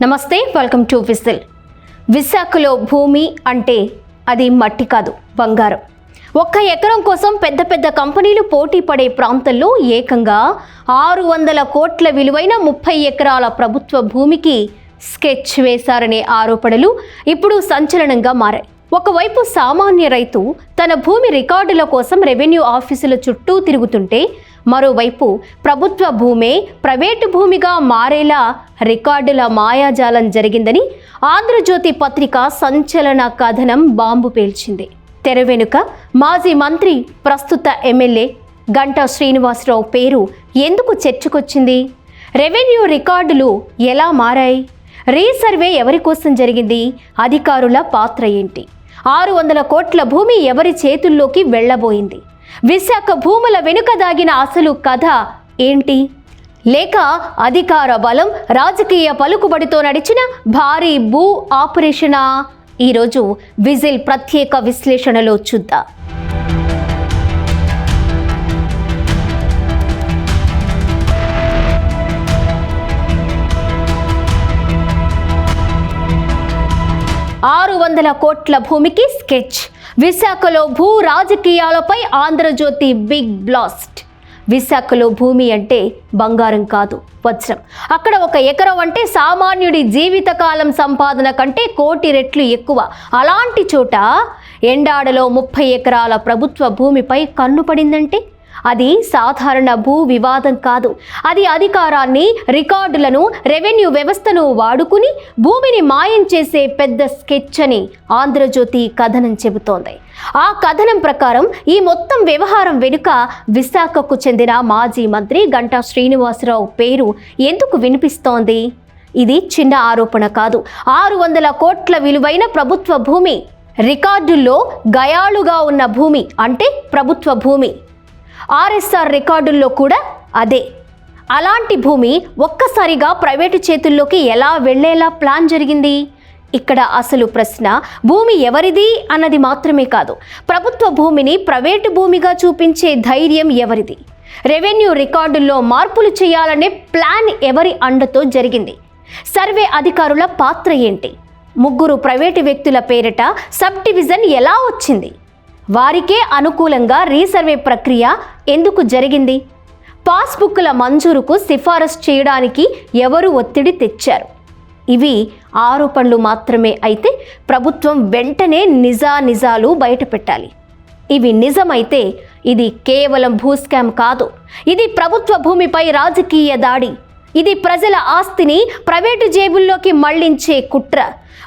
నమస్తే, welcome to whistle. విశాఖలో భూమి అంటే అది మట్టి కాదు, బంగారం. 1 ఎకరం కోసం పెద్ద పెద్ద కంపెనీలు పోటీ పడే ప్రాంతంలో ఏకంగా 600 కోట్ల విలువైన 30 ఎకరాల ప్రభుత్వ భూమికి స్కెచ్ వేశారనే ఆరోపణలు ఇప్పుడు సంచలనంగా మారాయి. ఒకవైపు సామాన్య రైతు తన భూమి రికార్డుల కోసం రెవెన్యూ ఆఫీసుల చుట్టూ తిరుగుతుంటే, మరోవైపు ప్రభుత్వ భూమే ప్రైవేటు భూమిగా మారేలా రికార్డుల మాయాజాలం జరిగిందని ఆంధ్రజ్యోతి పత్రిక సంచలన కథనం బాంబు పేల్చింది. తెర వెనుక మాజీ మంత్రి, ప్రస్తుత ఎమ్మెల్యే గంటా శ్రీనివాసరావు పేరు ఎందుకు చర్చకొచ్చింది? రెవెన్యూ రికార్డులు ఎలా మారాయి? రీసర్వే ఎవరి కోసం జరిగింది? అధికారుల పాత్ర ఏంటి? 600 కోట్ల భూమి ఎవరి చేతుల్లోకి వెళ్లబోయింది? విశాఖ భూముల వెనుక దాగిన అసలు కథ ఏంటి? లేక అధికార బలం, రాజకీయ పలుకుబడితో నడిచిన భారీ భూ ఆపరేషనా? ఈరోజు విజిల్ ప్రత్యేక విశ్లేషణలో చూద్దాం. $600 కోట్ల భూమికి స్కెచ్. విశాఖలో భూ రాజకీయాలపై ఆంధ్రజ్యోతి బిగ్ బ్లాస్ట్. విశాఖలో భూమి అంటే బంగారం కాదు, వజ్రం. అక్కడ 1 ఎకరం అంటే సామాన్యుడి జీవితకాలం సంపాదన కంటే 1 కోటి రెట్లు ఎక్కువ. అలాంటి చోట ఎండాడలో 30 ఎకరాల ప్రభుత్వ భూమిపై కన్ను పడిందంటే అది సాధారణ భూ వివాదం కాదు. అది అధికారాన్ని, రికార్డులను, రెవెన్యూ వ్యవస్థను వాడుకుని భూమిని మాయం చేసే పెద్ద స్కెచ్ అని ఆంధ్రజ్యోతి కథనం చెబుతోంది. ఆ కథనం ప్రకారం ఈ మొత్తం వ్యవహారం వెనుక విశాఖకు చెందిన మాజీ మంత్రి గంటా శ్రీనివాసరావు పేరు ఎందుకు వినిపిస్తోంది? ఇది చిన్న ఆరోపణ కాదు. 600 కోట్ల విలువైన ప్రభుత్వ భూమి, రికార్డుల్లో గయాళుగా ఉన్న భూమి అంటే ప్రభుత్వ భూమి. ఆర్ఎస్ఆర్ రికార్డుల్లో కూడా అదే. అలాంటి భూమి ఒక్కసారిగా ప్రైవేటు చేతుల్లోకి ఎలా వెళ్లేలా ప్లాన్ జరిగింది? ఇక్కడ అసలు ప్రశ్న భూమి ఎవరిది అన్నది మాత్రమే కాదు, ప్రభుత్వ భూమిని ప్రైవేటు భూమిగా చూపించే ధైర్యం ఎవరిది? రెవెన్యూ రికార్డుల్లో మార్పులు చేయాలనే ప్లాన్ ఎవరి అండతో జరిగింది? సర్వే అధికారుల పాత్ర ఏంటి? 3 ప్రైవేటు వ్యక్తుల పేరిట సబ్ డివిజన్ ఎలా వచ్చింది? వారికే అనుకూలంగా రీసర్వే ప్రక్రియ ఎందుకు జరిగింది? పాస్బుక్ల మంజూరుకు సిఫారసు చేయడానికి ఎవరు ఒత్తిడి తెచ్చారు? ఇవి ఆరోపణలు మాత్రమే అయితే ప్రభుత్వం వెంటనే నిజాలు బయటపెట్టాలి. ఇవి నిజమైతే ఇది కేవలం భూస్కామ్ కాదు, ఇది ప్రభుత్వ భూమిపై రాజకీయ దాడి. ఇది ప్రజల ఆస్తిని ప్రైవేటు జేబుల్లోకి మళ్లించే కుట్ర.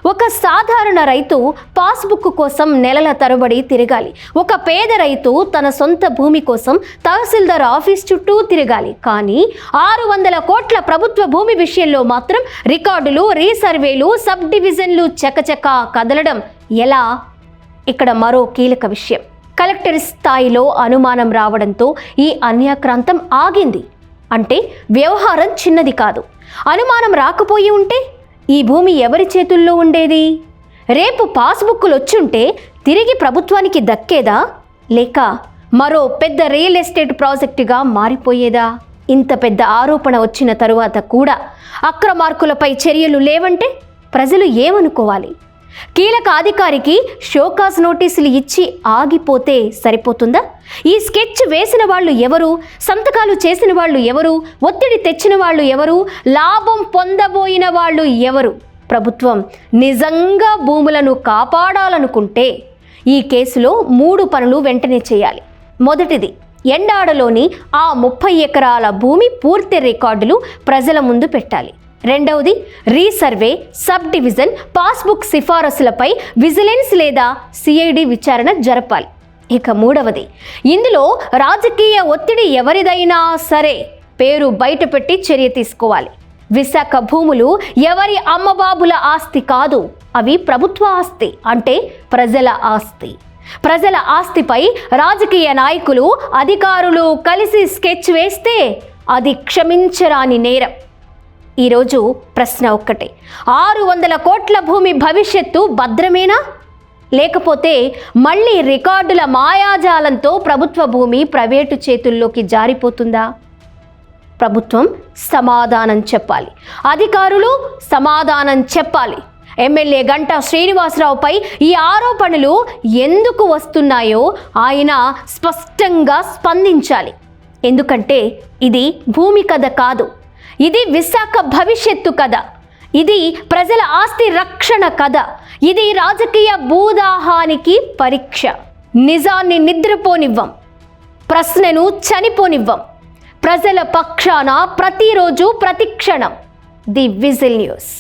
ఒక సాధారణ రైతు పాస్బుక్ కోసం నెలల తరబడి తిరగాలి. ఒక పేద రైతు తన సొంత భూమి కోసం తహసీల్దార్ ఆఫీస్ చుట్టూ తిరగాలి. కానీ 600 కోట్ల ప్రభుత్వ భూమి విషయంలో మాత్రం రికార్డులు, రీసర్వేలు, సబ్ డివిజన్లు చకచకా కదలడం ఎలా? ఇక్కడ మరో కీలక విషయం. కలెక్టర్ స్థాయిలో అనుమానం రావడంతో ఈ అన్యాక్రాంతం ఆగింది. అంటే వ్యవహారం చిన్నది కాదు. అనుమానం రాకపోయి ఉంటే ఈ భూమి ఎవరి చేతుల్లో ఉండేది? రేపు పాస్బుక్లు వచ్చుంటే తిరిగి ప్రభుత్వానికి దక్కేదా? లేక మరో పెద్ద రియల్ ఎస్టేట్ ప్రాజెక్టుగా మారిపోయేదా? ఇంత పెద్ద ఆరోపణ వచ్చిన తరువాత కూడా అక్రమార్కులపై చర్యలు లేవంటే ప్రజలు ఏమనుకోవాలి? కీలక అధికారికి షోకాజ్ నోటీసులు ఇచ్చి ఆగిపోతే సరిపోతుందా? ఈ స్కెచ్ వేసిన వాళ్ళు ఎవరు? సంతకాలు చేసిన వాళ్ళు ఎవరు? ఒత్తిడి తెచ్చిన వాళ్ళు ఎవరు? లాభం పొందబోయిన వాళ్ళు ఎవరు? ప్రభుత్వం నిజంగా భూములను కాపాడాలనుకుంటే ఈ కేసులో 3 పనులు వెంటనే చేయాలి. మొదటిది, ఎండాడలోని ఆ 30 ఎకరాల భూమి పూర్తి రికార్డులు ప్రజల ముందు పెట్టాలి. రెండవది, రీసర్వే, సబ్ డివిజన్, పాస్బుక్ సిఫారసులపై విజిలెన్స్ లేదా సిఐడి విచారణ జరపాలి. ఇక మూడవది, ఇందులో రాజకీయ ఒత్తిడి ఎవరిదైనా సరే పేరు బయటపెట్టి చర్య తీసుకోవాలి. విశాఖ భూములు ఎవరి అమ్మబాబుల ఆస్తి కాదు, అవి ప్రభుత్వ ఆస్తి, అంటే ప్రజల ఆస్తి. ప్రజల ఆస్తిపై రాజకీయ నాయకులు, అధికారులు కలిసి స్కెచ్ వేస్తే అది క్షమించరాని నేరం. ఈరోజు ప్రశ్న ఒక్కటే, 600 కోట్ల భూమి భవిష్యత్తు భద్రమేనా? లేకపోతే మళ్ళీ రికార్డుల మాయాజాలంతో ప్రభుత్వ భూమి ప్రైవేటు చేతుల్లోకి జారిపోతుందా? ప్రభుత్వం సమాధానం చెప్పాలి, అధికారులు సమాధానం చెప్పాలి. ఎమ్మెల్యే గంటా శ్రీనివాసరావుపై ఈ ఆరోపణలు ఎందుకు వస్తున్నాయో ఆయన స్పష్టంగా స్పందించాలి. ఎందుకంటే ఇది భూమి కథ కాదు, ఇది విశాఖ భవిష్యత్తు కథ, ఇది ప్రజల ఆస్తి రక్షణ కథ, ఇది రాజకీయ భూదాహానికి పరీక్ష. నిజాన్ని నిద్రపోనివ్వం, ప్రశ్నను చనిపోనివ్వం. ప్రజల పక్షాన ప్రతిరోజు ప్రతిక్షణం ది విజిల్ న్యూస్.